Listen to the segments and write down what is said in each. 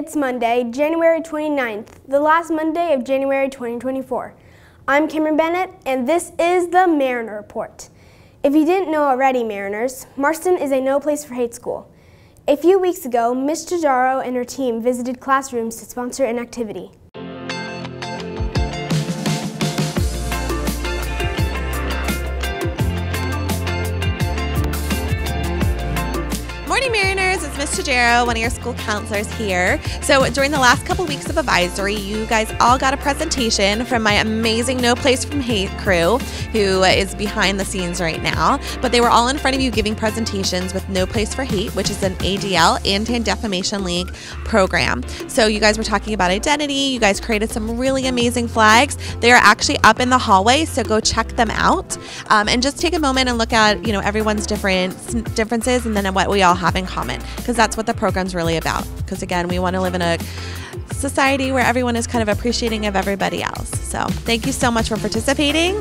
It's Monday, January 29th, the last Monday of January 2024. I'm Cameron Bennett, and this is the Mariner Report. If you didn't know already, Mariners, Marston is a no place for hate school. A few weeks ago, Ms. Giugiaro and her team visited classrooms to sponsor an activity. Morning, Mariners. It's Ms. Giugiaro, one of your school counselors here. So during the last couple weeks of advisory, you guys all got a presentation from my amazing No Place from Hate crew, who is behind the scenes right now. But they were all in front of you giving presentations with No Place for Hate, which is an ADL, Anti-Defamation League program. So you guys were talking about identity. You guys created some really amazing flags. They are actually up in the hallway, so go check them out. And just take a moment and look at, everyone's differences and then what we all have in common, because that's what the program's really about. Because again, we want to live in a society where everyone is kind of appreciating of everybody else. So thank you so much for participating.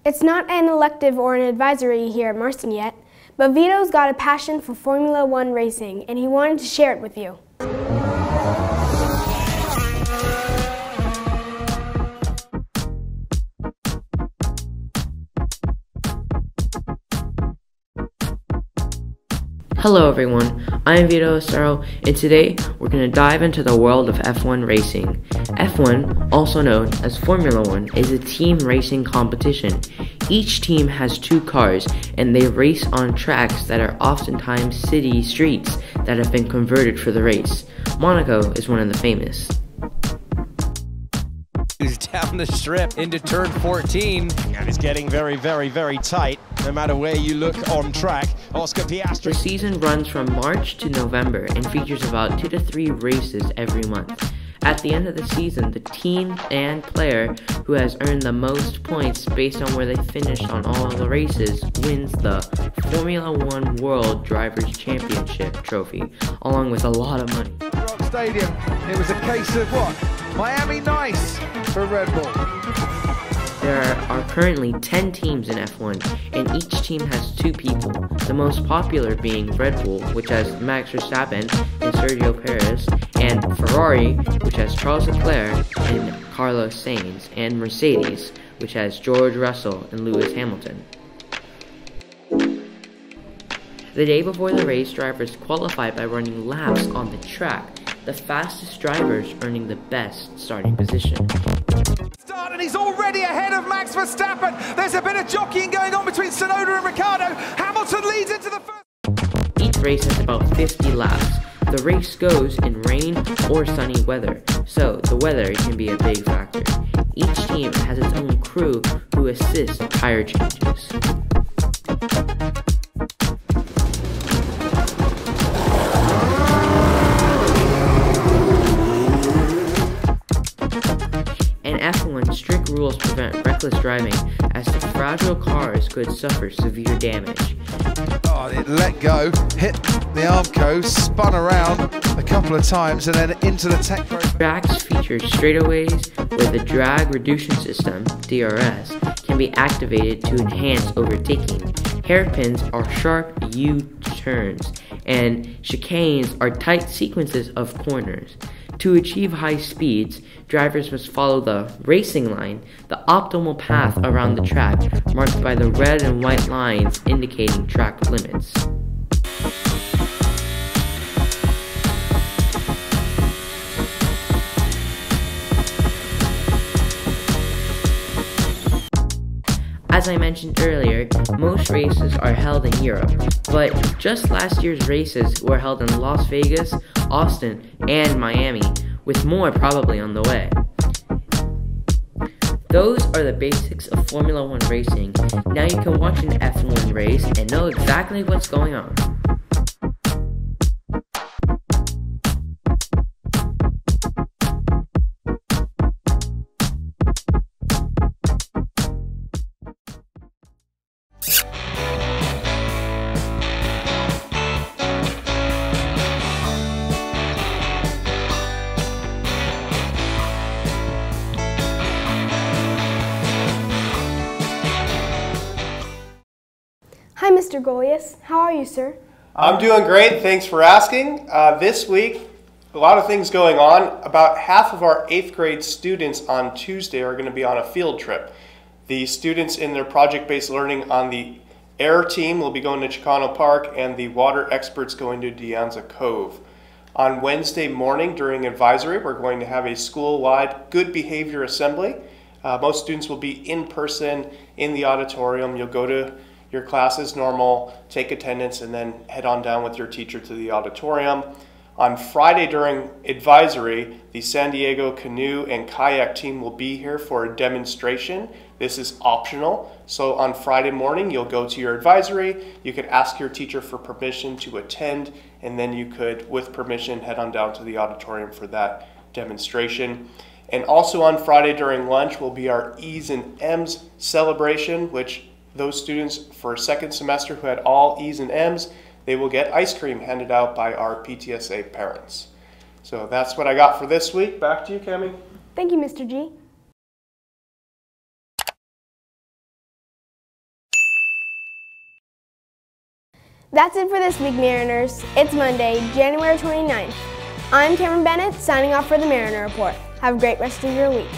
It's not an elective or an advisory here at Marston yet, but Vito's got a passion for Formula One racing, and he wanted to share it with you. Hello everyone, I'm Vito, and today we're going to dive into the world of F1 racing. F1, also known as Formula One, is a team racing competition. Each team has two cars, and they race on tracks that are oftentimes city streets that have been converted for the race. Monaco is one of the famous. Who's down the strip into turn 14, and it's getting very, very, very tight no matter where you look on track. Oscar Piastri. The season runs from March to November and features about 2 to 3 races every month. At the end of the season, the team and player who has earned the most points based on where they finished on all of the races wins the Formula One World Drivers' Championship trophy, along with a lot of money. Rock Stadium, it was a case of what? Miami nice for Red Bull. There are currently 10 teams in F1, and each team has 2 people, the most popular being Red Bull, which has Max Verstappen and Sergio Perez, and Ferrari, which has Charles Leclerc and Carlos Sainz, and Mercedes, which has George Russell and Lewis Hamilton. The day before the race, drivers qualify by running laps on the track, the fastest drivers earning the best starting position. And he's already ahead of Max Verstappen. There's a bit of jockeying going on between Tsunoda and Ricciardo. Hamilton leads into the first. Each race has about 50 laps. The race goes in rain or sunny weather, so the weather can be a big factor. Each team has its own crew who assist tire changes. In F1, strict rules prevent reckless driving, as the fragile cars could suffer severe damage. Oh, it let go, hit the Armco, spun around a couple of times, and then into the tech program. Tracks feature straightaways where the drag reduction system, DRS, can be activated to enhance overtaking. Hairpins are sharp U-turns, and chicanes are tight sequences of corners. To achieve high speeds, drivers must follow the racing line, the optimal path around the track, marked by the red and white lines indicating track limits. As I mentioned earlier, most races are held in Europe, but just last year's races were held in Las Vegas, Austin, and Miami, with more probably on the way. Those are the basics of Formula One racing. Now you can watch an F1 race and know exactly what's going on. Hi, Mr. Golias. How are you, sir? I'm doing great. Thanks for asking. This week, a lot of things going on. About half of our 8th grade students on Tuesday are going to be on a field trip. The students in their project-based learning on the air team will be going to Chicano Park, and the water experts going to De Anza Cove. On Wednesday morning during advisory, we're going to have a school-wide good behavior assembly. Most students will be in person in the auditorium. You'll go to your class as normal, take attendance, and then head on down with your teacher to the auditorium. On Friday during advisory, the San Diego canoe and kayak team will be here for a demonstration. This is optional, so on Friday morning you'll go to your advisory, you could ask your teacher for permission to attend, and then you could, with permission, head on down to the auditorium for that demonstration. And also on Friday during lunch will be our E's and M's celebration, which those students for second semester who had all E's and M's, they will get ice cream handed out by our PTSA parents. So that's what I got for this week. Back to you, Cami. Thank you, Mr. G. That's it for this week, Mariners. It's Monday, January 29th. I'm Cameron Bennett, signing off for the Mariner Report. Have a great rest of your week.